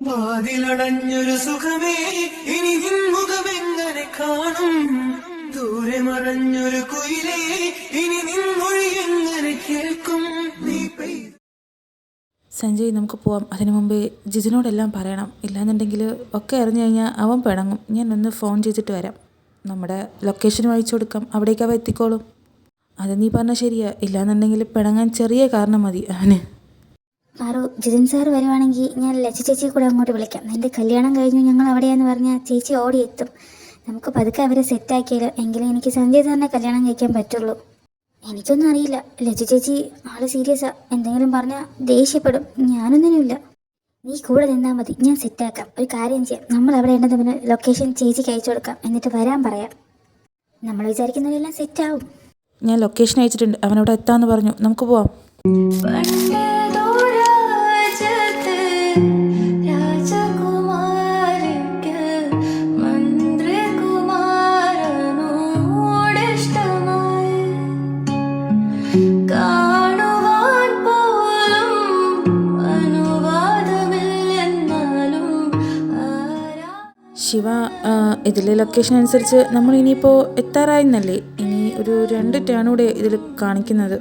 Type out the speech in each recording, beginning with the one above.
വാതിലടഞ്ഞൊരു സുഖമേ ഇനി നിൻമുഖമെങ്ങനെ കാണും, ദൂരെ മറഞ്ഞൊരു കുയിലേ ഇനി നിൻമൊഴി എങ്ങനെ കേൾക്കും. സഞ്ജയ് നമുക്ക് പോവാം. അതിനു മുമ്പേ ജിജിനോടെല്ലാം പറയണം. ഇല്ലാന്നുണ്ടെങ്കിൽ ഒക്കെ അറിഞ്ഞു കഴിഞ്ഞാൽ അവൻ പിണങ്ങും. ഞാൻ ഒന്ന് ഫോൺ ചെയ്തിട്ട് വരാം. നമ്മുടെ ലൊക്കേഷനും അയച്ചു കൊടുക്കാം, അവിടേക്ക് അവ എത്തിക്കോളും. അത് നീ പറഞ്ഞാൽ ശരിയാ. ഇല്ലാന്നുണ്ടെങ്കിൽ പിണങ്ങാൻ ചെറിയ കാരണം മതി അവന്. പാറു, ജിതിൻ സാർ വരുവാണെങ്കിൽ ഞാൻ ലച്ച ചേച്ചി കൂടെ അങ്ങോട്ട് വിളിക്കാം. എൻ്റെ കല്യാണം കഴിഞ്ഞു ഞങ്ങൾ അവിടെയാന്ന് പറഞ്ഞാൽ ചേച്ചി ഓടിയെത്തും. നമുക്ക് പതുക്കെ അവരെ സെറ്റാക്കിയാലോ, എങ്കിലും എനിക്ക് സഞ്ജയ് സാറിനെ കല്യാണം കഴിക്കാൻ പറ്റുള്ളൂ. എനിക്കൊന്നും അറിയില്ല. ലച്ച ചേച്ചി ആള് സീരിയസാ, എന്തെങ്കിലും പറഞ്ഞാൽ ദേഷ്യപ്പെടും. ഞാനൊന്നിനുമില്ല, നീ കൂടെ നിന്നാൽ മതി, ഞാൻ സെറ്റാക്കാം. ഒരു കാര്യം ചെയ്യാം, നമ്മൾ അവിടെ ഉണ്ടെന്ന് പിന്നെ ലൊക്കേഷൻ ചേച്ചിക്ക് അയച്ചു കൊടുക്കാം, എന്നിട്ട് വരാൻ പറയാം. നമ്മൾ വിചാരിക്കുന്നവരെല്ലാം സെറ്റാവും. ഞാൻ ലൊക്കേഷൻ അയച്ചിട്ടുണ്ട്, അവനോട് എത്താമെന്ന് പറഞ്ഞു. നമുക്ക് പോവാം. ശിവ, ഇതിലെ ലൊക്കേഷൻ അനുസരിച്ച് നമ്മൾ ഇനിയിപ്പോൾ എത്താറായെന്നല്ലേ? ഇനി ഒരു 2 ടേൺ കൂടെ ഇതിൽ കാണിക്കുന്നത്.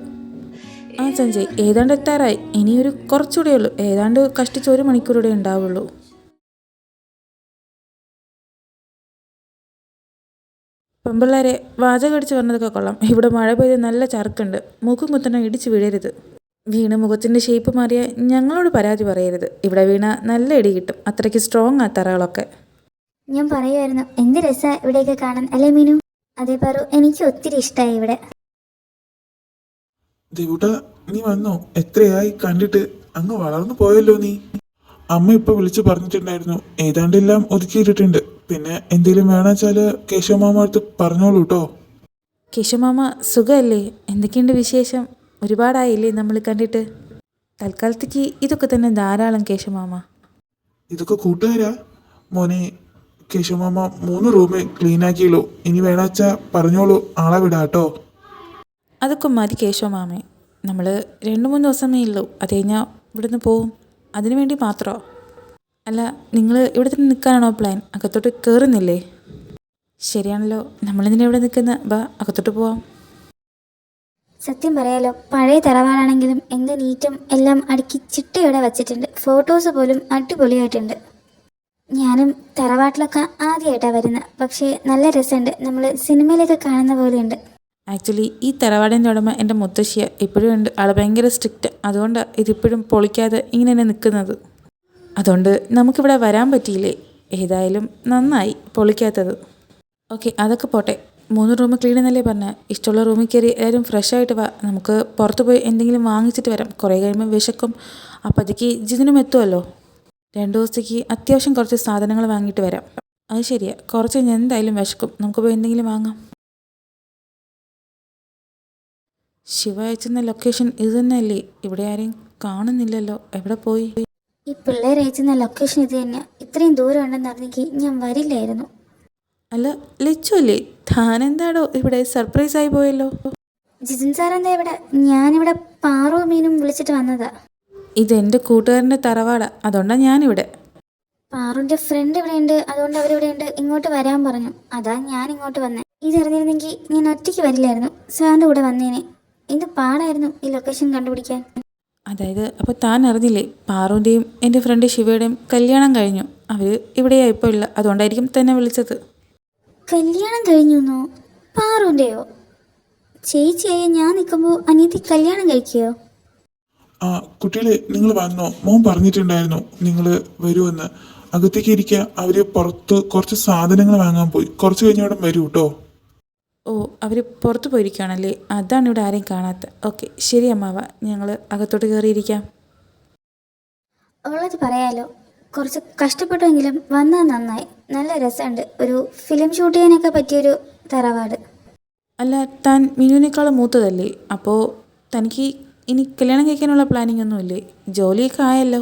ആ സഞ്ജയ്, ഏതാണ്ട് എത്താറായി. ഇനി ഒരു കുറച്ചുകൂടെ ഉള്ളൂ. ഏതാണ്ട് കഷ്ടിച്ച് 1 മണിക്കൂറൂടെ ഉണ്ടാവുള്ളൂ. പെമ്പിള്ളേരെ, വാചകം അടിച്ച് പറഞ്ഞതൊക്കെ കൊള്ളാം. ഇവിടെ മഴ പെയ്ത് നല്ല ചറുക്കുണ്ട്. മൂക്കും കുത്തനെ ഇടിച്ച് വീഴരുത്. വീണ് മുഖത്തിൻ്റെ ഷേപ്പ് മാറിയ ഞങ്ങളോട് പരാതി പറയരുത്. ഇവിടെ വീണ നല്ല ഇടി കിട്ടും. അത്രയ്ക്ക് സ്ട്രോങ് ആ തറകളൊക്കെ. ഞാൻ പറയുമായിരുന്നു, എന്ത് രസമാണ് ഇവിടെയൊക്കെ കാണാൻ, അല്ലേ മീനു? അതേ പാറു, എനിക്ക് ഒത്തിരി ഇഷ്ടമായി ഇവിടെ. ദേവുട്ടാ, നീ വന്നോ? എത്രയായി കണ്ടിട്ട്? അങ്ങ് വളർന്നു പോയല്ലോ നീ. അമ്മ ഇപ്പൊ വിളിച്ചു പറഞ്ഞിട്ടുണ്ടായിരുന്നു, ഏതാണ്ടെല്ലാം ഒതുക്കിയിട്ടിട്ടുണ്ട്. പിന്നെ എന്തെങ്കിലും വേണമെച്ചാല് കേശവമാമ അടുത്ത് പറഞ്ഞോളൂ കേട്ടോ. കേശവമാമ സുഖമല്ലേ? എന്തൊക്കെയുണ്ട് വിശേഷം? ഒരുപാടായില്ലേ നമ്മൾ കണ്ടിട്ട്? തൽക്കാലത്തേക്ക് ഇതൊക്കെ തന്നെ ധാരാളം കേശവമാമ. ഇതൊക്കെ കൂട്ടുകാരാ? മോനെ, കേശവമാമ 3 റൂമ് ക്ലീൻ ആക്കിയുള്ളൂ. ഇനി വേണമെച്ചാ പറഞ്ഞോളൂ, ആളെ വിടാട്ടോ. അതൊക്കെ മതി കേശവമാമേ. നമ്മൾ 2-3 ദിവസമേ ഉള്ളൂ. അത് കഴിഞ്ഞാൽ ഇവിടുന്ന് പോവും. അതിനു വേണ്ടി മാത്രമോ? അല്ല, നിങ്ങൾ ഇവിടെ തന്നെ നിൽക്കാനാണോ പ്ലാൻ? അകത്തോട്ട് കയറുന്നില്ലേ? ശരിയാണല്ലോ, നമ്മളിതിനെ ഇവിടെ നിൽക്കുന്ന. ബാ, അകത്തോട്ട് പോവാം. സത്യം പറയാലോ, പഴയ തറവാടാണെങ്കിലും എന്ത് നീറ്റും എല്ലാം അടുക്കി ചിട്ടയോടെ വച്ചിട്ടുണ്ട്. ഫോട്ടോസ് പോലും അടിപൊളിയായിട്ടുണ്ട്. ഞാനും തറവാട്ടിലൊക്കെ ആദ്യമായിട്ടാണ് വരുന്നത്. പക്ഷേ നല്ല രസമുണ്ട്. നമ്മൾ സിനിമയിലൊക്കെ കാണുന്ന പോലെയുണ്ട്. ആക്ച്വലി ഈ തറവാടിൻ്റെ ഉടമ എൻ്റെ മുത്തശ്ശിയാണ്. ഇപ്പോഴും ഉണ്ട്. ആൾ ഭയങ്കര സ്ട്രിക്റ്റ്. അതുകൊണ്ടാണ് ഇതിപ്പോഴും പൊളിക്കാതെ ഇങ്ങനെ തന്നെ നിൽക്കുന്നത്. അതുകൊണ്ട് നമുക്കിവിടെ വരാൻ പറ്റിയില്ലേ? ഏതായാലും നന്നായി പൊളിക്കാത്തത്. ഓക്കെ, അതൊക്കെ പോട്ടെ. 3 റൂം ക്ലീൻ എന്നല്ലേ പറഞ്ഞാൽ? ഇഷ്ടമുള്ള റൂമിൽ കയറി എല്ലാവരും ഫ്രഷ് ആയിട്ട് വാ. നമുക്ക് പുറത്ത് പോയി എന്തെങ്കിലും വാങ്ങിച്ചിട്ട് വരാം. കുറേ കഴിയുമ്പോൾ വിശക്കും. അപ്പോൾ അതിക്ക് ജിതിനും എത്തുമല്ലോ. 2 ദിവസത്തേക്ക് അത്യാവശ്യം കുറച്ച് സാധനങ്ങൾ വാങ്ങിയിട്ട് വരാം. അത് ശരിയാ, കുറച്ച് കഴിഞ്ഞ് എന്തായാലും വിശക്കും. നമുക്ക് പോയി എന്തെങ്കിലും വാങ്ങാം. ശിവ അയച്ചെന്ന ലൊക്കേഷൻ ഇത് തന്നെയല്ലേ? ഇവിടെ ആരെയും കാണുന്നില്ലല്ലോ. എവിടെ പോയി? ഈ പിള്ളേർ അയച്ചുന്ന ലൊക്കേഷൻ ഇത് തന്നെയാണ്. ഇത്രയും ദൂരം ഉണ്ടെന്ന് അറിഞ്ഞെങ്കിൽ ഞാൻ വരില്ലായിരുന്നു. അല്ല, ലച്ചു അല്ലേ? താനെന്താടോ ഇവിടെ? സർപ്രൈസ് ആയി പോയല്ലോ. ജിതിൻ സാർ എന്താ ഇവിടെ? ഞാനിവിടെ പാറു മീനും വിളിച്ചിട്ട് വന്നതാ. ഇതെൻ്റെ കൂട്ടുകാരൻ്റെ തറവാടാ, അതുകൊണ്ടാണ് ഞാനിവിടെ. പാറുവിൻ്റെ ഫ്രണ്ട് ഇവിടെ ഉണ്ട്, അതുകൊണ്ട് അവരിവിടെ ഉണ്ട്. ഇങ്ങോട്ട് വരാൻ പറഞ്ഞു, അതാ ഞാൻ ഇങ്ങോട്ട് വന്നേ. ഇതറിഞ്ഞിരുന്നെങ്കിൽ ഞാൻ ഒറ്റയ്ക്ക് വരില്ലായിരുന്നു, സാറിൻ്റെ കൂടെ വന്നേനെ. എന്ത് പാടായിരുന്നു ഈ ലൊക്കേഷൻ കണ്ടുപിടിക്കാൻ. അതായത് അപ്പോൾ താൻ അറിഞ്ഞില്ലേ, പാറുവിൻ്റെയും എൻ്റെ ഫ്രണ്ട് ശിവയുടെയും കല്യാണം കഴിഞ്ഞു. അവർ ഇവിടെയാണ് ഇപ്പോൾ ഉള്ളത്. അതുകൊണ്ടായിരിക്കും തന്നെ വിളിച്ചത്. കല്യാണം കഴിഞ്ഞു എന്നോ? പാറുവിൻ്റെയോ? ചേച്ചിയായ ഞാൻ നിൽക്കുമ്പോൾ അനിയത്തി കല്യാണം കഴിക്കുകയോ? ആ കുട്ടികളെ, നിങ്ങൾ വന്നോ? മോൻ പറഞ്ഞിട്ടുണ്ടായിരുന്നു നിങ്ങൾ വരുമെന്ന്. അകത്തേക്ക് ഇരിക്കുക. അവര് പുറത്ത് കുറച്ച് സാധനങ്ങൾ വാങ്ങാൻ പോയി. കുറച്ച് കഴിഞ്ഞ അവിടെ വരൂ കേട്ടോ. ഓ, അവർ പുറത്ത് പോയിരിക്കുകയാണല്ലേ? അതാണ് ഇവിടെ ആരെയും കാണാത്ത. ഓക്കെ, ശരി അമ്മാവ, ഞങ്ങൾ അകത്തോട്ട് കയറിയിരിക്കാം. ഉള്ളത് പറയാലോ, കുറച്ച് കഷ്ടപ്പെട്ടെങ്കിലും വന്നത് നന്നായി. നല്ല രസമുണ്ട്. ഒരു ഫിലിം ഷൂട്ട് ചെയ്യാനൊക്കെ പറ്റിയൊരു തറവാട്. അല്ല, താൻ മിനുവിനേക്കാളും മൂത്തതല്ലേ? അപ്പോൾ തനിക്ക് ഇനി കല്യാണം കഴിക്കാനുള്ള പ്ലാനിങ് ഒന്നുമില്ലേ? ജോലിയൊക്കെ ആയല്ലോ.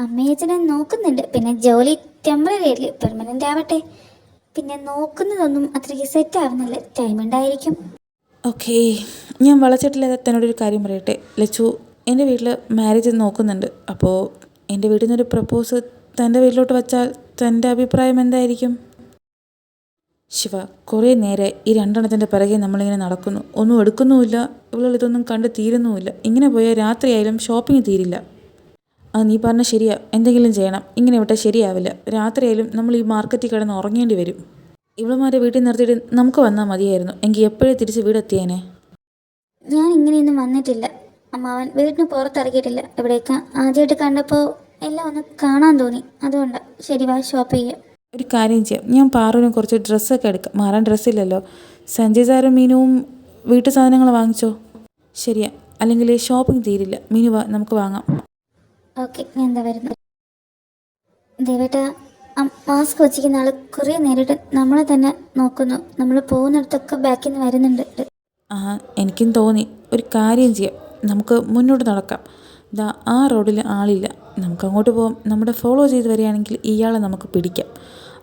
അമ്മയച്ഛനെ നോക്കുന്നുണ്ട്. പിന്നെ ജോലി ടെമ്പററി ആയില്ലേ, പെർമനൻ്റ് ആവട്ടെ. പിന്നെ നോക്കുന്നതൊന്നും അത്രയ്ക്ക് സെറ്റ് ആവുന്നില്ല. ടൈം ഉണ്ടായിരിക്കും. ഓക്കെ, ഞാൻ വളച്ചിട്ടില്ലാതെ തന്നോടൊരു കാര്യം പറയട്ടെ. ലച്ചു എൻ്റെ വീട്ടിൽ മാരേജ് നോക്കുന്നുണ്ട്. അപ്പോൾ എൻ്റെ വീട്ടിൽ നിന്നൊരു പ്രപ്പോസ് തൻ്റെ വീട്ടിലോട്ട് വച്ചാൽ തൻ്റെ അഭിപ്രായം എന്തായിരിക്കും? ശിവ, കുറേ നേരെ ഈ രണ്ടെണ്ണത്തിൻ്റെ പിറകെ നമ്മളിങ്ങനെ നടക്കുന്നു. ഒന്നും എടുക്കുന്നുമില്ല. ഇവളിതൊന്നും കണ്ട് തീരുന്നുമില്ല. ഇങ്ങനെ പോയാൽ രാത്രിയായാലും ഷോപ്പിംഗ് തീരില്ല. അത് നീ പറഞ്ഞ ശരിയാ. എന്തെങ്കിലും ചെയ്യണം. ഇങ്ങനെ വിട്ടാൽ ശരിയാവില്ല. രാത്രിയായാലും നമ്മൾ ഈ മാർക്കറ്റിൽ കിടന്ന് ഉറങ്ങേണ്ടി വരും. ഇവളുമാരെ വീട്ടിൽ നിർത്തിയിട്ട് നമുക്ക് വന്നാൽ മതിയായിരുന്നു. എങ്കിൽ എപ്പോഴും തിരിച്ച് വീടെത്തിയേനെ. ഞാൻ ഇങ്ങനെയൊന്നും വന്നിട്ടില്ല. അമ്മാവൻ വീടിന് പുറത്തിറക്കിയിട്ടില്ല. ഇവിടേക്ക് ആദ്യമായിട്ട് കണ്ടപ്പോൾ എല്ലാം ഒന്ന് കാണാൻ തോന്നി. അതുകൊണ്ടാണ്. ശരി, വാ, ഷോപ്പ് ചെയ്യാം. ഒരു കാര്യം ചെയ്യാം. ഞാൻ പാറുവിന് കുറച്ച് ഡ്രസ്സൊക്കെ എടുക്കാം. മാറാൻ ഡ്രസ്സില്ലല്ലോ. സഞ്ജയ് സാറും മീനുവും വീട്ടു സാധനങ്ങൾ വാങ്ങിച്ചോ? ശരിയാ, അല്ലെങ്കിൽ ഷോപ്പിംഗ് തീരില്ല. മീനു വാ, നമുക്ക് വാങ്ങാം. ഓക്കെ, ഞാൻ എന്താ വരുന്നത്. ദേവേട്ട, മാസ്ക് വച്ചിരിക്കുന്ന ആൾ കുറേ നേരിട്ട് നമ്മളെ തന്നെ നോക്കുന്നു. നമ്മൾ പോകുന്നിടത്തൊക്കെ ബാക്കിൽ നിന്ന് വരുന്നുണ്ട്. എനിക്കും തോന്നി. ഒരു കാര്യം ചെയ്യാം, നമുക്ക് മുന്നോട്ട് നടക്കാം. ഇതാ ആ റോഡിൽ ആളില്ല. നമുക്കങ്ങോട്ട് പോകാം. നമ്മുടെ ഫോളോ ചെയ്ത് വരികയാണെങ്കിൽ ഇയാളെ നമുക്ക് പിടിക്കാം.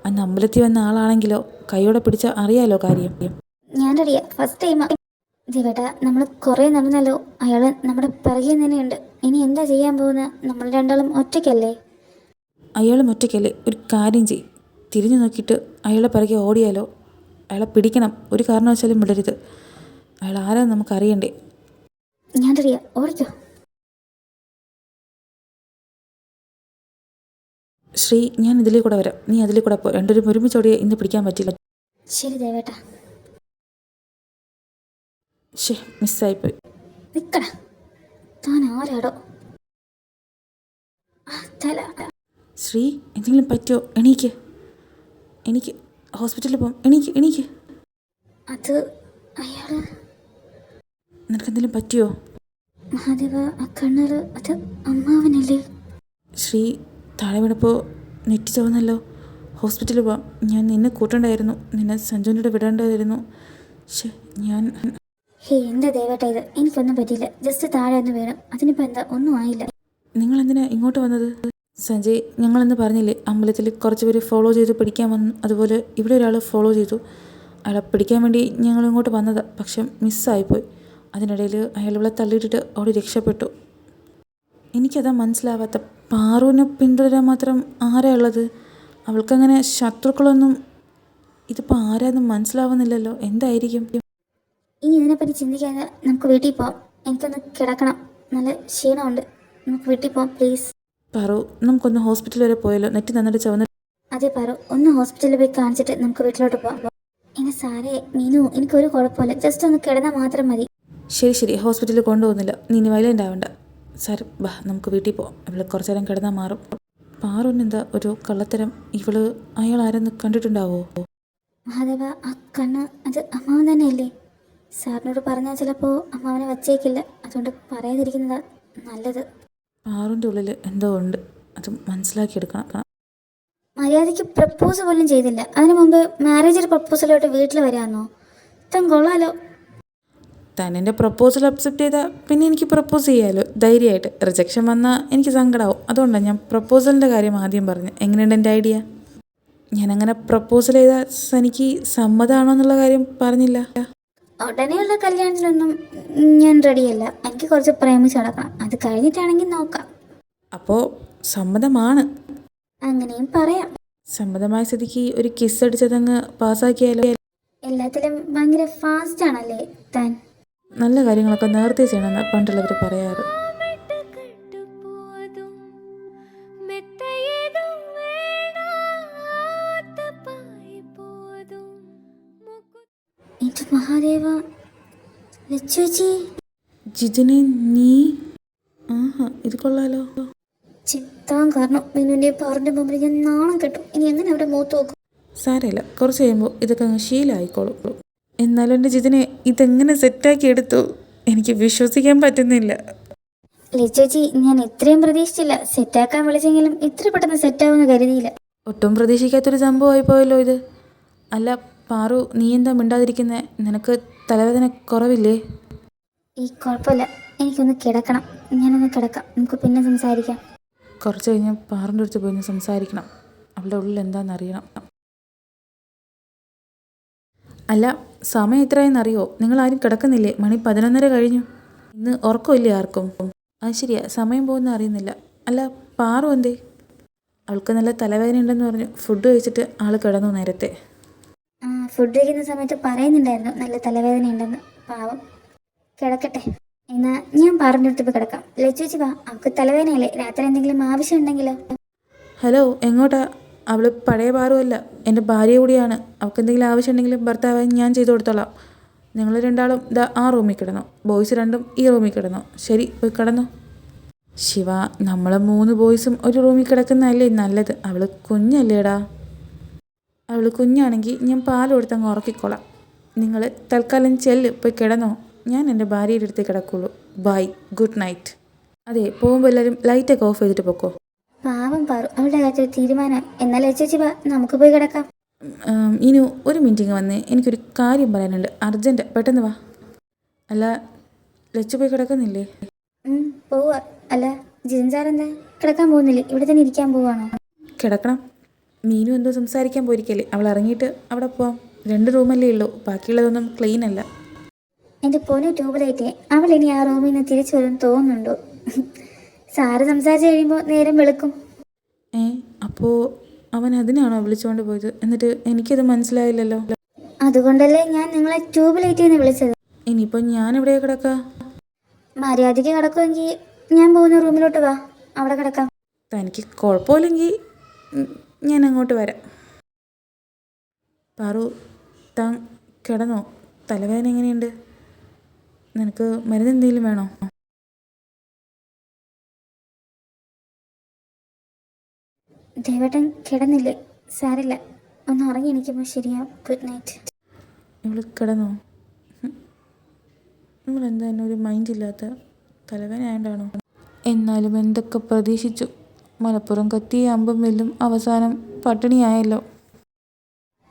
അന്ന് അമ്പലത്തിൽ വന്ന ആളാണെങ്കിലോ കൈയോടെ പിടിച്ചാൽ അറിയാലോ കാര്യം. ഞാൻ റെഡിയാ. ഫസ്റ്റ് ടൈമാ. ദേവേട്ട, നമ്മൾ കുറേ നടന്നല്ലോ. അയാൾ നമ്മുടെ പിറകെ തന്നെയുണ്ട്. ഇനി എന്താ ചെയ്യാൻ പോകുന്നത്? നമ്മൾ രണ്ടാളും ഒറ്റയ്ക്കല്ലേ? അയാളും ഒറ്റയ്ക്കല്ലേ? ഒരു കാര്യം ചെയ്യും, തിരിഞ്ഞു നോക്കിയിട്ട് അയാളെ പിറകെ ഓടിയാലോ? അയാളെ പിടിക്കണം. ഒരു കാരണവശാലും വിടരുത്. അയാൾ ആരാന്ന് നമുക്ക് അറിയണ്ടേ? ഞാൻ റെഡിയാ. ഓടിക്കോ. ശ്രീ, ഞാൻ ഇതിലേ കൂടെ വരാം. നീ അതിലേ കൂടെ പോ. രണ്ടുപേരും ഒരുമിച്ചോടിയെ ഇന്ന് പിടിക്കാൻ പറ്റില്ല. ശരി ദേവേട്ട. മിസ്സായിപ്പോയി. നിക്കടാ, താൻ ആരാടോ? തല. ശ്രീ, എന്തെങ്കിലും പറ്റുമോ? എനിക്ക് ഹോസ്പിറ്റലിൽ പോകാം. എണീക്ക്. അത് അയാള്. നിനക്കെന്തെങ്കിലും പറ്റിയോ? മഹാദേവ, ആ കണ്ണറ്, അത് അമ്മാവനല്ലേ? ശ്രീ, താഴെ വീണപ്പോൾ നെറ്റി ചുവന്നല്ലോ. ഹോസ്പിറ്റലിൽ പോവാം. ഞാൻ നിന്നെ കൂട്ടണ്ടായിരുന്നു. നിന്നെ സഞ്ജുവിൻ്റെ വിടേണ്ടതായിരുന്നു. ഞാൻ എന്താ ദേവേട്ട ഇത്? എനിക്കൊന്നും പറ്റിയില്ല. ജസ്റ്റ് താഴെ ഒന്ന് വീണു. അതിനിപ്പോൾ എന്താ? ഒന്നും ആയില്ല. നിങ്ങളെന്തിനാ ഇങ്ങോട്ട് വന്നത്? സഞ്ജയ്, ഞങ്ങളെന്ന് പറഞ്ഞില്ലേ അമ്പലത്തിൽ കുറച്ച് പേര് ഫോളോ ചെയ്ത് പിടിക്കാൻ വന്നു. അതുപോലെ ഇവിടെ ഒരാൾ ഫോളോ ചെയ്തു. അയാളെ പിടിക്കാൻ വേണ്ടി ഞങ്ങൾ ഇങ്ങോട്ട് വന്നതാണ്. പക്ഷെ മിസ്സായിപ്പോയി. അതിനിടയിൽ അയാൾ ഇവിടെ തള്ളിയിട്ടിട്ട് അവിടെ രക്ഷപ്പെട്ടു. എനിക്കതാ മനസ്സിലാവാത്ത. പാറുവിനെ പിന്തുടരാൻ മാത്രം ആരാ ഉള്ളത്? അവൾക്കങ്ങനെ ശത്രുക്കളൊന്നും. ഇതിപ്പോൾ ആരാന്നും മനസ്സിലാവുന്നില്ലല്ലോ. എന്തായിരിക്കും? ഇനി ഇതിനെപ്പറ്റി ചിന്തിക്കാതെ നമുക്ക് വീട്ടിൽ പോവാം. എനിക്കൊന്ന് കിടക്കണം. നല്ല ക്ഷീണമുണ്ട്. നമുക്ക് വീട്ടിൽ പോവാം പ്ലീസ്. പാറു, നമുക്കൊന്ന് ഹോസ്പിറ്റൽ വരെ പോയല്ലോ. നെറ്റി നന്നിട്ട് ചുവന്ന്. അതെ പാറു, ഒന്ന് ഹോസ്പിറ്റലിൽ പോയി കാണിച്ചിട്ട് നമുക്ക് വീട്ടിലോട്ട് പോവാം. എന്നെ സാറേ, മീനു, എനിക്കൊരു കുഴപ്പമില്ല. ജസ്റ്റ് ഒന്ന് കിടന്നാൽ മാത്രം മതി. ശരി, ഹോസ്പിറ്റലിൽ കൊണ്ടുപോകുന്നില്ല. നീ ഇനി വയലൻ്റ് ആവണ്ട. സാർ, ബാ, നമുക്ക് വീട്ടിൽ പോവാം. ഇവള് കുറച്ചു നേരം കിടന്നാൽ മാറും. പാറുവിനെന്താ ഒരു കള്ളത്തരം? ഇവള് അയാൾ ആരെന്ന് കണ്ടിട്ടുണ്ടാവോ? മഹാദേവ, ആ കണ്ണ്, അത് അമ്മാവൻ തന്നെയല്ലേ? സാറിനോട് പറഞ്ഞാൽ ചിലപ്പോൾ അമ്മാവനെ വച്ചേക്കില്ല. അതുകൊണ്ട് പറയാതിരിക്കുന്നതാ നല്ലത്. പാറുവിൻ്റെ ഉള്ളിൽ എന്തോ ഉണ്ട്. അത് മനസ്സിലാക്കിയെടുക്കണം. മര്യാദയ്ക്ക് പ്രപ്പോസ് പോലും ചെയ്തില്ല. അതിനു മുമ്പ് മാരേജ് പ്രപ്പോസലോട്ട് വീട്ടിൽ വരാമെന്നോ? ഇത്തം കൊള്ളാലോ. തന്നെ പ്രപ്പോസൽ അക്സെപ്റ്റ് ചെയ്താൽ പിന്നെ എനിക്ക് പ്രപ്പോസ് ചെയ്യാമല്ലോ ധൈര്യമായിട്ട്. റിജക്ഷൻ വന്നാൽ എനിക്ക് സങ്കടമാവും. അതുകൊണ്ടാണ് ഞാൻ പ്രപ്പോസലിൻ്റെ കാര്യം ആദ്യം പറഞ്ഞു. എങ്ങനെയുണ്ട് എൻ്റെ ഐഡിയ? ഞാനങ്ങനെ പ്രപ്പോസൽ ചെയ്താൽ എനിക്ക് സമ്മതമാണോ എന്നുള്ള കാര്യം പറഞ്ഞില്ല. ഉടനെയുള്ള കല്യാണത്തിനൊന്നും ഞാൻ റെഡിയല്ല. എനിക്ക് കുറച്ച് പ്രേമിച്ച് നടക്കണം. അത് കഴിഞ്ഞിട്ടാണെങ്കിൽ നോക്കാം. അപ്പോൾ സമ്മതമാണ്? അങ്ങനെയും പറയാം. സമ്മതമായ സ്ഥിതിക്ക് ഒരു കിസ് അടിച്ചതങ്ങ് പാസ്സാക്കിയാലോ? എല്ലാത്തിലും ഭയങ്കര ഫാസ്റ്റ് ആണല്ലേ താൻ? നല്ല കാര്യങ്ങളൊക്കെ നേരത്തെ ചെയ്യണമെന്ന് പണ്ടുള്ളവർ പറയാറ്. ഇത് മഹാദേവ, ലച്ചുചി. ജിജനെ, നീ? ഇത് കൊള്ളാലോ. ചിത്താൻ കാരണം മീനുവിൻ്റെ പാറിൻ്റെ മുമ്പിൽ ഞാൻ നാണം കെട്ടും. ഇനി എങ്ങനെ അവിടെ മൂത്ത് നോക്കും? സാരമില്ല, കുറച്ച് കഴിയുമ്പോൾ ഇതൊക്കെ അങ്ങ് ശീലമായിക്കോളും. എന്നാലും എൻ്റെ ജിജനെ ഇതെങ്ങനെ സെറ്റാക്കി എടുത്തു? എനിക്ക് വിശ്വസിക്കാൻ പറ്റുന്നില്ല. ലച്ചുചി, ഞാൻ ഇത്രയും പ്രതീക്ഷിച്ചില്ല. സെറ്റാക്കാൻ വിളിച്ചെങ്കിലും ഇത്ര പെട്ടെന്ന് സെറ്റാവുമെന്ന് കരുതിയില്ല. ഒട്ടും പ്രതീക്ഷിക്കാത്തൊരു സംഭവമായി പോയല്ലോ ഇത്. അല്ല പാറു, നീ എന്താ മിണ്ടാതിരിക്കുന്നേ? നിനക്ക് തലവേദന കുറവില്ലേ? ഈ കുഴപ്പമില്ല, എനിക്കൊന്ന് കിടക്കണം. ഞാനൊന്ന് കിടക്കാം. നമുക്ക് പിന്നെ സംസാരിക്കാം. കുറച്ച് കഴിഞ്ഞ് പാറിൻ്റെ അടുത്ത് പോയി സംസാരിക്കണം. അവളുടെ ഉള്ളിൽ എന്താണെന്നറിയണം. അല്ല, സമയം എത്രയെന്നറിയോ? നിങ്ങളാരും കിടക്കുന്നില്ലേ? മണി 11:30 കഴിഞ്ഞു. ഇന്ന് ഉറക്കമില്ലേ ആർക്കും? അത് ശരിയാ, സമയം പോകുന്ന അറിയുന്നില്ല. അല്ല പാറു എന്തേ? അവൾക്ക് നല്ല തലവേദന ഉണ്ടെന്ന് പറഞ്ഞു ഫുഡ് കഴിച്ചിട്ട് ആൾ കിടന്നു നേരത്തെ. ആ ഫുഡ് കഴിക്കുന്ന സമയത്ത് പറയുന്നുണ്ടായിരുന്നു നല്ല തലവേദന ഉണ്ടെന്ന്. പാവം, കിടക്കട്ടെ. എന്നാ ഞാൻ പറഞ്ഞെടുത്ത് പോയി കിടക്കാം. ലച്ചുവെച്ച് വാ, അവൾക്ക് തലവേദനയല്ലേ, രാത്രി എന്തെങ്കിലും ആവശ്യം ഉണ്ടെങ്കിലോ. ഹലോ, എങ്ങോട്ടാ? അവൾ പഴയ പാറുമല്ല, എൻ്റെ ഭാര്യ കൂടിയാണ്. അവൾക്ക് എന്തെങ്കിലും ആവശ്യമുണ്ടെങ്കിലും ഭർത്താവായി ഞാൻ ചെയ്തു കൊടുത്തോളാം. നിങ്ങൾ രണ്ടാളും ഇതാ ആ റൂമിൽ കിടന്നു, ബോയ്സ് രണ്ടും ഈ റൂമിൽ കിടന്നു. ശരി, പോയി കിടന്നു. ശിവ, നമ്മൾ 3 ബോയ്സും ഒരു റൂമിൽ കിടക്കുന്നതല്ലേ നല്ലത്. അവൾ കുഞ്ഞല്ലേടാ. അവൾ കുഞ്ഞാണെങ്കിൽ ഞാൻ പാൽ കൊടുത്തങ്ങ് ഉറക്കിക്കോളാം. നിങ്ങൾ തൽക്കാലം ചെല്ല്, പോയി കിടന്നോ. ഞാൻ എൻ്റെ ഭാര്യയുടെ അടുത്ത് കിടക്കുള്ളൂ. By, good night. അതെ, പോകുമ്പോൾ എല്ലാവരും ലൈറ്റൊക്കെ ഓഫ് ചെയ്തിട്ട് പൊക്കോ. പാവം പാറു, അവളുടെ കാര്യത്തിൽ തീരുമാനം. എന്നാൽ ലച്ചുവെച്ച് വാ, നമുക്ക് പോയി കിടക്കാം. ഇനി ഒരു മീറ്റിംഗ് വന്നേ, എനിക്കൊരു കാര്യം പറയാനുണ്ട്, അർജൻറ്റ്, പെട്ടെന്ന് വാ. അല്ല, ലച്ചു പോയി കിടക്കുന്നില്ലേ? പോവാ. അല്ല ജിതിൻ സാർ എന്താ കിടക്കാൻ പോകുന്നില്ലേ? ഇവിടെ തന്നെ ഇരിക്കാൻ പോവാണോ? കിടക്കണം. മീനു എന്തോ സംസാരിക്കാൻ പോയിരിക്കല്ലേ, അവൾ ഇറങ്ങിയിട്ട് അവിടെ പോവാം. 2 റൂമല്ലേ ഉള്ളൂ, ബാക്കിയുള്ളതൊന്നും ക്ലീൻ അല്ല. എൻ്റെ പൊന്നു ട്യൂബ്ലൈറ്റ്, അവൾ ഇനി ആ റൂമിൽ നിന്ന് തിരിച്ചു വരും തോന്നുന്നുണ്ടോ? സാറ് സംസാരിച്ച് കഴിയുമ്പോൾ നേരം വെളുക്കും. അപ്പോൾ അവൻ അതിനാണോ വിളിച്ചുകൊണ്ട് പോയത്? എന്നിട്ട് എനിക്കത് മനസ്സിലായില്ലല്ലോ. അതുകൊണ്ടല്ലേ ഞാൻ നിങ്ങളെ ട്യൂബ്ലൈറ്റ് എന്ന് വിളിച്ചത്. ഇനിയിപ്പോൾ ഞാൻ എവിടെയാ കിടക്കുക? മര്യാദയ്ക്ക് കിടക്കുമെങ്കിൽ ഞാൻ പോകുന്ന റൂമിലോട്ട് വാ, അവിടെ കിടക്കാം. തനിക്ക് കുഴപ്പമില്ലെങ്കിൽ ഞാൻ അങ്ങോട്ട് വരാം. പാറു, താൻ കിടന്നോ? തലവേദന എങ്ങനെയുണ്ട്? നിനക്ക് മരുന്ന് എന്തെങ്കിലും വേണോ? ദേവേട്ടൻ കിടന്നില്ലേ? സാരില്ല, ഒന്ന് ഉറങ്ങി എണീക്കുമ്പോൾ ശരിയാവും. Good night. ഇവൾ കിടന്നോ? നിങ്ങളെന്താ എന്നെ ഒരു മൈൻഡില്ലാത്ത? തലവേദന ആയതുകൊണ്ടാണോ? എന്നാലും എന്തൊക്കെ പ്രതീക്ഷിച്ചു. മലപ്പുറം കത്തിയ അമ്പും വില്ലും അവസാനം പട്ടിണിയായല്ലോ.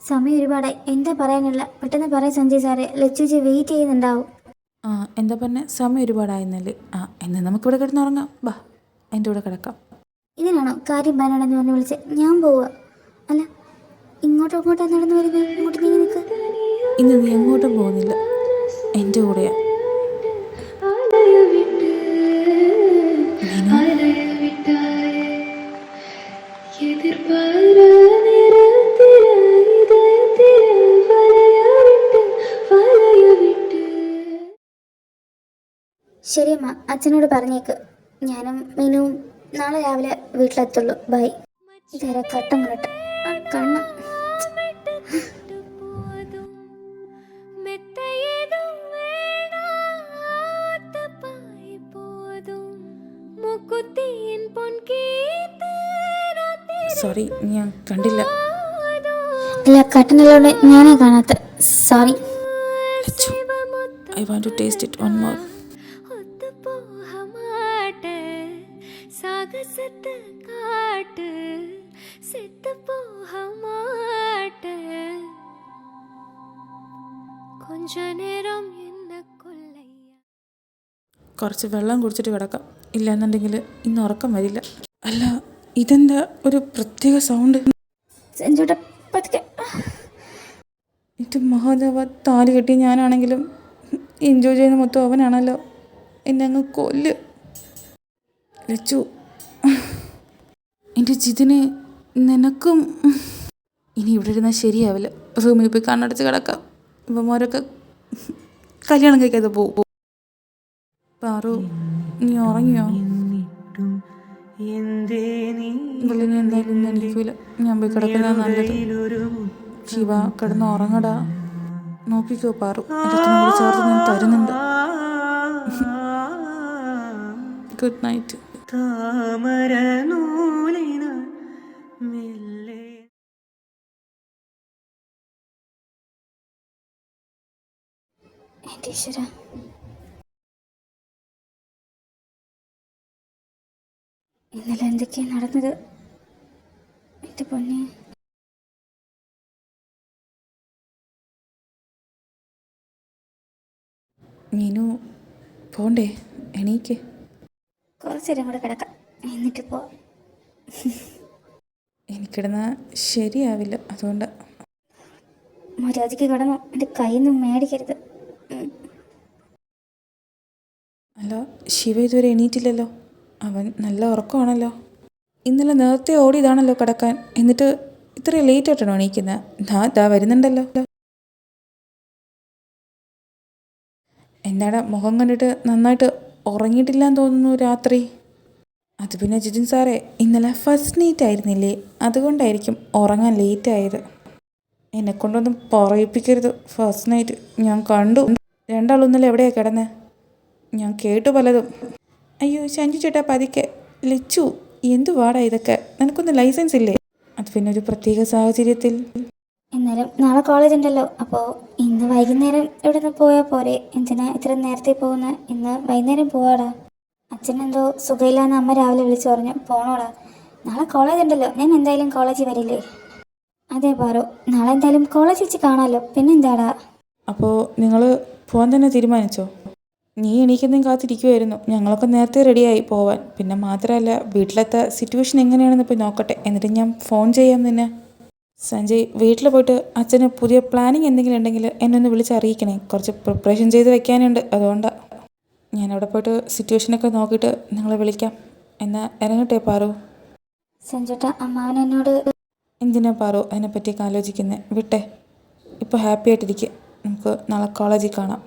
സമയം ഒരുപാടായി, എന്താ പറയാനുള്ള? പെട്ടെന്ന് പറയാം സഞ്ജയ് സാറേ, ലച്ചുജി വെയിറ്റ് ചെയ്യുന്നുണ്ടാവും. എന്താ പറഞ്ഞ? സമയം ഒരുപാടായെന്നല്ലേ? എന്നാൽ നമുക്കിവിടെ കിടന്നുറങ്ങാം. ബാ, എൻ്റെ കൂടെ കിടക്കാം. ഇതിനാണോ കാര്യം പറയാനെന്ന് പറഞ്ഞ് വിളിച്ച്? ഞാൻ പോവുക. അല്ല, ഇങ്ങോട്ടോ നടന്നു വരുന്നത്? ഇങ്ങോട്ട് നീ നിൽക്ക്. ഇന്ന് നീ എങ്ങോട്ടും പോകുന്നില്ല, എൻ്റെ കൂടെയാ. ശരിയമ്മ, അച്ഛനോട് പറഞ്ഞേക്ക്. ഞാനും മീനുവും നാളെ രാവിലെ വീട്ടിലെത്തുള്ളൂ. ബൈ. ഇതേറെ കട്ടം കട്ട കണ്ണ. സോറി, ഞാൻ കണ്ടില്ല. ഇല്ല, കട്ടനുള്ളതുകൊണ്ട് ഞാനേ കാണാത്ത. Sorry. I want to taste it one more. കുറച്ച് വെള്ളം കുടിച്ചിട്ട് കിടക്കാം, ഇല്ലാന്നുണ്ടെങ്കിൽ ഇന്ന് ഉറക്കം വരില്ല. അല്ല, ഇതെന്താ ഒരു പ്രത്യേക സൗണ്ട്? ഇത് മഹാദേവ, താലി കെട്ടി ഞാനാണെങ്കിലും എൻജോയ് ചെയ്യുന്ന മൊത്തം അവനാണല്ലോ. എന്നെ അങ്ങ് കൊല്ല്. ലച്ചു, എൻ്റെ ജിതിനെ, നിനക്കും ഇനി ഇവിടെ ഇരുന്നാൽ ശരിയാവില്ല. റൂമിൽ പോയി കണ്ണടച്ച് കിടക്കാം. ഇവന്മാരൊക്കെ കല്യാണം കഴിക്കാതെ പോകും. പാറു, നീ ഉറങ്ങിയോ? വെള്ളിനെ എന്തായാലും ഇന്ന് എണീക്കൂല. ഞാൻ പോയി കിടക്കുന്നതാണ് നല്ലത്. ശിവ, കിടന്ന് ഉറങ്ങടാ. നോക്കിക്കോ പാറു, എല്ലാത്തിനും കൂടി ചേർത്ത് ഞാൻ തരുന്നുണ്ട്. Good night. എൻ്റെ ഈശ്വര, ഇന്നലെ എന്തൊക്കെയാ നടന്നത്? എൻ്റെ പൊന്നെ. മീനു, പോണ്ടേ? എണീക്ക്. കുറച്ച് നേരം കൂടെ കിടക്കാം, എന്നിട്ട് പോ. എനിക്കിടന്നാൽ ശരിയാവില്ല, അതുകൊണ്ട്. മര്യാദയ്ക്ക് കിടന്നു, എൻ്റെ കയ്യിൽ നിന്ന് മേടിക്കരുത്. അല്ല, ശിവ ഇതുവരെ എണീറ്റില്ലല്ലോ. അവൻ നല്ല ഉറക്കമാണല്ലോ. ഇന്നലെ നേരത്തെ ഓടിയതാണല്ലോ കിടക്കാൻ, എന്നിട്ട് ഇത്രയും ലേറ്റ് ആയിട്ടാണോ എണീക്കുന്നത്? ദാ വരുന്നുണ്ടല്ലോ. എന്താടാ മുഖം കണ്ടിട്ട് നന്നായിട്ട് ഉറങ്ങിയിട്ടില്ലാന്ന് തോന്നുന്നു രാത്രി. അത് പിന്നെ ജിജിൻ സാറേ, ഇന്നലെ ഫസ്റ്റ് നൈറ്റ് ആയിരുന്നില്ലേ, അതുകൊണ്ടായിരിക്കും ഉറങ്ങാൻ ലേറ്റായത്. എന്നെക്കൊണ്ടൊന്നും പറയിപ്പിക്കരുത്. ഫസ്റ്റ് നൈറ്റ് ഞാൻ കണ്ടു. രണ്ടാളും ഇന്നലെ എവിടെയാണ് കിടന്നത്? ഞാൻ കേട്ടു പലതും. അയ്യോ ശഞ്ജു ചേട്ടാ പതിക്കെ. ലച്ചു, എന്തു വാടാ ഇതൊക്കെ? നിനക്കൊന്നും ലൈസൻസ് ഇല്ലേ? അത് പിന്നെ ഒരു പ്രത്യേക സാഹചര്യത്തിൽ. എന്നാലും നാളെ കോളേജ് ഉണ്ടല്ലോ, അപ്പോൾ ഇന്ന് വൈകുന്നേരം ഇവിടെ നിന്ന് പോയാൽ പോരെ? എന്തിനാ ഇത്ര നേരത്തെ പോകുന്നത്? ഇന്ന് വൈകുന്നേരം പോവാടാ. അച്ഛനെന്തോ സുഖമില്ലാന്ന് അമ്മ രാവിലെ വിളിച്ചു പറഞ്ഞു. പോണോടാ, നാളെ കോളേജ് ഉണ്ടല്ലോ. ഞാൻ എന്തായാലും കോളേജിൽ വരില്ലേ? അതെ പാറു, നാളെ എന്തായാലും കോളേജ് വെച്ച് കാണാമല്ലോ. പിന്നെന്താടാ? അപ്പോൾ നിങ്ങൾ പോകാൻ തന്നെ തീരുമാനിച്ചോ? നീ എണീക്കുന്നതും കാത്തിരിക്കുമായിരുന്നു. ഞങ്ങളൊക്കെ നേരത്തെ റെഡിയായി പോവാൻ. പിന്നെ മാത്രമല്ല, വീട്ടിലത്തെ സിറ്റുവേഷൻ എങ്ങനെയാണെന്ന് പോയി നോക്കട്ടെ, എന്നിട്ട് ഞാൻ ഫോൺ ചെയ്യാം നിന്നെ. സഞ്ജയ്, വീട്ടിൽ പോയിട്ട് അച്ഛന് പുതിയ പ്ലാനിങ് എന്തെങ്കിലും ഉണ്ടെങ്കിൽ എന്നെ ഒന്ന് വിളിച്ചറിയിക്കണേ. കുറച്ച് പ്രിപ്പറേഷൻ ചെയ്ത് വെക്കാനുണ്ട്, അതുകൊണ്ടാണ്. ഞാനവിടെ പോയിട്ട് സിറ്റുവേഷനൊക്കെ നോക്കിയിട്ട് നിങ്ങളെ വിളിക്കാം. എന്നാൽ ഇറങ്ങട്ടെ പാറു? സഞ്ജുട്ട, അമ്മാവൻ എന്നോട്. എന്തിനാ പാറു അതിനെപ്പറ്റിയൊക്കെ ആലോചിക്കുന്നത്? വിട്ടെ. ഇപ്പോൾ ഹാപ്പി ആയിട്ടിരിക്കുക. നമുക്ക് നാളെ കോളേജിൽ കാണാം.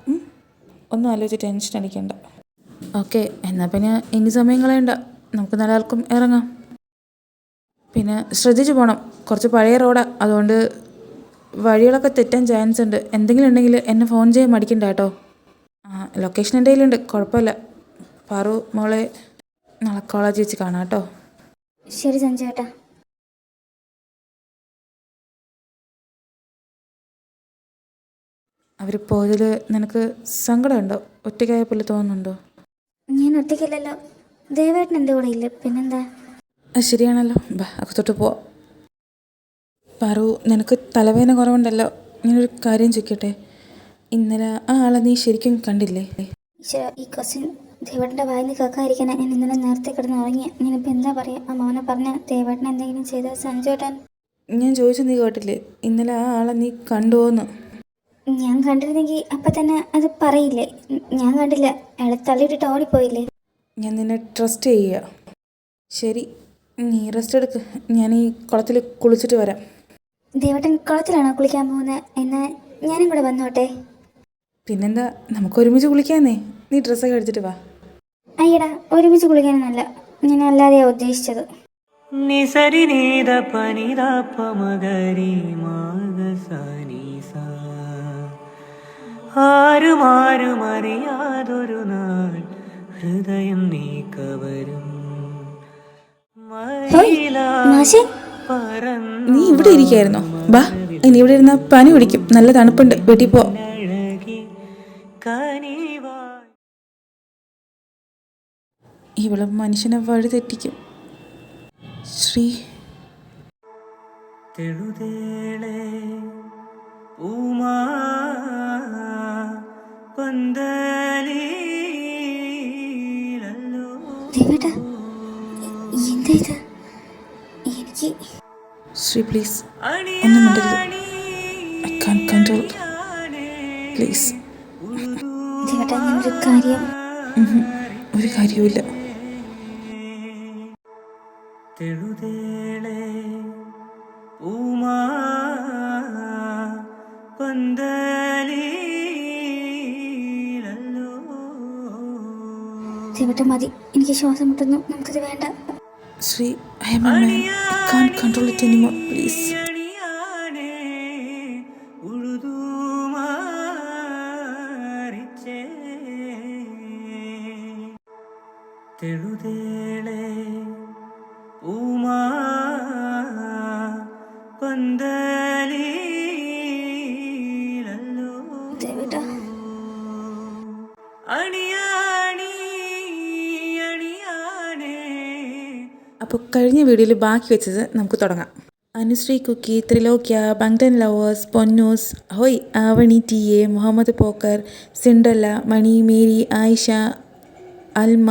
ഒന്നും ആലോചിച്ച് ടെൻഷൻ അടിക്കണ്ട. ഓക്കെ, എന്നാൽ പിന്നെ ഇനി സമയം കളയണ്ട, നമുക്ക് നാലാൾക്കും ഇറങ്ങാം. പിന്നെ ശ്രദ്ധിച്ചു പോകണം, കുറച്ച് പഴയ റോഡാണ്, അതുകൊണ്ട് വഴികളൊക്കെ തെറ്റാൻ ചാൻസ് ഉണ്ട്. എന്തെങ്കിലും ഉണ്ടെങ്കിൽ എന്നെ ഫോൺ ചെയ്യാൻ മടിക്കണ്ട കേട്ടോ. ലൊക്കേഷൻ എൻ്റെ കയ്യിലുണ്ട്, കുഴപ്പമില്ല. പാറു മോളെ, നാളെ കോളേജിൽ വെച്ച് കാണാം കേട്ടോ. ശരി സഞ്ജു ചേട്ടാ. അവർ പോയതിൽ നിനക്ക് സങ്കടമുണ്ടോ? ഒറ്റയ്ക്കായ പോലെ തോന്നുന്നുണ്ടോ? ഞാൻ ഒറ്റയ്ക്കല്ലല്ലോ, ദേവേട്ടൻ എൻ്റെ കൂടെ ഇല്ല, പിന്നെന്താ? ശരിയാണല്ലോ. അകത്തോട്ട് പോവാം. പാറു, നിനക്ക് തലവേദന കുറവുണ്ടല്ലോ. ഞാനൊരു കാര്യം ചോദിക്കട്ടെ? ഇന്നലെ ആ ആളെ നീ ശരിക്കും കണ്ടില്ലേ? ഈശ്വര, ഈ ക്വസ്റ്റ്യൻ ദേവേട്ടൻ്റെ വായിൽ നിന്ന് കേൾക്കാതിരിക്കാനാണ് ഞാൻ ഇന്നലെ നേരത്തെ കിടന്ന് ഉറങ്ങിയ. ഞാനിപ്പോൾ എന്താ പറയുക? അമ്മാവനെ പറഞ്ഞ ദേവേട്ടൻ എന്തെങ്കിലും ചെയ്ത സഞ്ജു ചേട്ടൻ. ഞാൻ ചോദിച്ചത് നീ കേട്ടില്ലേ? ഇന്നലെ ആ ആളെ നീ കണ്ടുപോന്ന്. ഞാൻ കണ്ടിരുന്നെങ്കിൽ അപ്പം തന്നെ അത് പറയില്ലേ? ഞാൻ കണ്ടില്ല, അയാളെ തള്ളിയിട്ടിട്ട് ഓടിപ്പോയില്ലേ? ഞാൻ നിന്നെ ട്രസ്റ്റ് ചെയ്യുക. ശരി, നീ റെസ്റ്റ് എടുക്ക്. ഞാൻ ഈ കുളത്തിൽ കുളിച്ചിട്ട് വരാം. ദേവേട്ടൻ കുളത്തിലാണോ കുളിക്കാൻ പോകുന്നത്? എന്നാൽ ഞാനും കൂടെ വന്നോട്ടെ? പിന്നെന്താ, നമുക്ക് ഒരുമിച്ച് കുളിക്കാന്നേ. നീ ഡ്രസ്സൊക്കെ എടുത്തിട്ട് വാ. അയ്യടാ, ഒരുമിച്ച് കുളിക്കാനൊന്നുമല്ല, ഞാൻ അല്ലാതെയാണ് ഉദ്ദേശിച്ചത്. നിസരി നീത പനിത പമഗരി മാഗസനീസ ആരുമാരും അറിയാതൊരു നാൾ ഹൃദയം നീ കവരും മാഷേ, നീ ഇവിടെ ഇരിക്കായിരുന്നോ? ബാ, ഇനി ഇവിടെ ഇരുന്ന പനി പിടിക്കും. നല്ല തണുപ്പുണ്ട്, വീട്ടിൽ പോ. ഇവള് മനുഷ്യനെ വഴി തെറ്റിക്കും. ശ്രീ തെളുതേളെ പൂമാ പന്തലിലല്ലോ. ദേവേട്ടാ, എന്താ ഇത്? എനിക്ക് ശ്രീ പ്ലീസ് ഒന്നും മിണ്ടരുത്. I can control. പ്ലീസ്. ദേവേട്ടാ, ഞാനൊരു കാര്യം. ഒരു കാര്യവുമില്ല. തെളുതേളെ പൂമാ പന്തലിലല്ലോ. ദേവേട്ടാ മതി, എനിക്ക് ശ്വാസം മുട്ടുന്നു, നമുക്കത് വേണ്ട. Shri, I am a man. I can control it anymore. Please. തെളുതേളെ പൂമാ പന്തലിലല്ലോ. ദേവേട്ടാ, അപ്പോൾ കഴിഞ്ഞ വീഡിയോയിൽ ബാക്കി വെച്ചത് നമുക്ക് തുടങ്ങാം. അനുശ്രീ കുക്കി, ത്രിലോക്യ, ബങ്ടൻ ലവേഴ്സ്, പൊന്നൂസ്, ഹോയ്, Avani, T A, Muhammad Pokkar, Cinderella, Mani, Mary, Ayisha, Alma,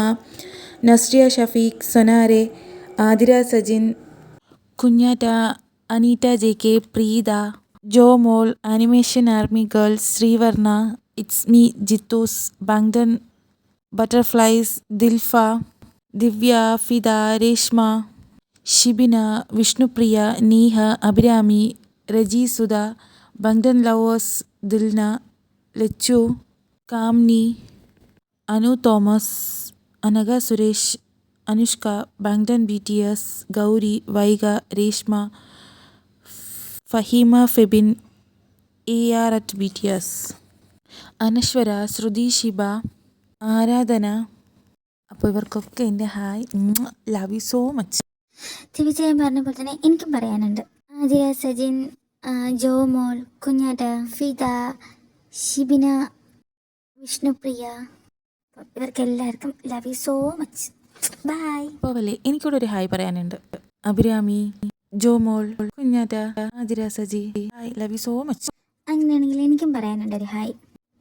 Nazriya Shafeeq, സൊനാരെ, Athira Sajin, Kunjatta, Aneeta J K, Preetha, Jomol, animation army girls, Sreevarna, it's me Jithus, Bangtan butterflies, Dilfa, Divya, Fida, Reshma, Shibina, Vishnupriya, Neeha, Abhirami, Reji Sudha, Bangtan lovers, Dilna, Lachu, Kamni, Anu Thomas, Anagha Suresh, Anushka, Bangtan BTS, Gauri, Vaiga, Reshma, Faheema Febin, AR at BTS, Anaswara, Shruti, Shiba, Aradhana. അപ്പോൾ ഇവർക്കൊക്കെ എൻ്റെ hi, love you so much. തീർച്ചയായും പറഞ്ഞ പോലെ തന്നെ എനിക്കും പറയാനുണ്ട്. ആതിര, സജിൻ, ജോമോൾ, കുഞ്ഞാറ്റ, ഫിദ, ഷിബിന, വിഷ്ണുപ്രിയ, ഇവർക്കെല്ലാവർക്കും love you so much. Bye. അപ്പോൾ അല്ലേ എനിക്കൂടെ ഒരു ഹായ് പറയാനുണ്ട്. Abhirami, Jomol, Kunjatta, Athira, Saji, hi, love you so much. അങ്ങനെയാണെങ്കിൽ എനിക്കും പറയാനുണ്ട് ഒരു hi.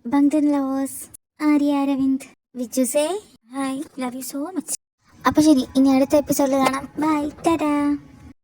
Bangtan lovers, Arya, Aravind, വിജുസേ, hi, love you so much. അപ്പോൾ ശരി, ഇനി അടുത്ത എപ്പിസോഡിൽ കാണാം. ബൈ, ടാറ്റാ.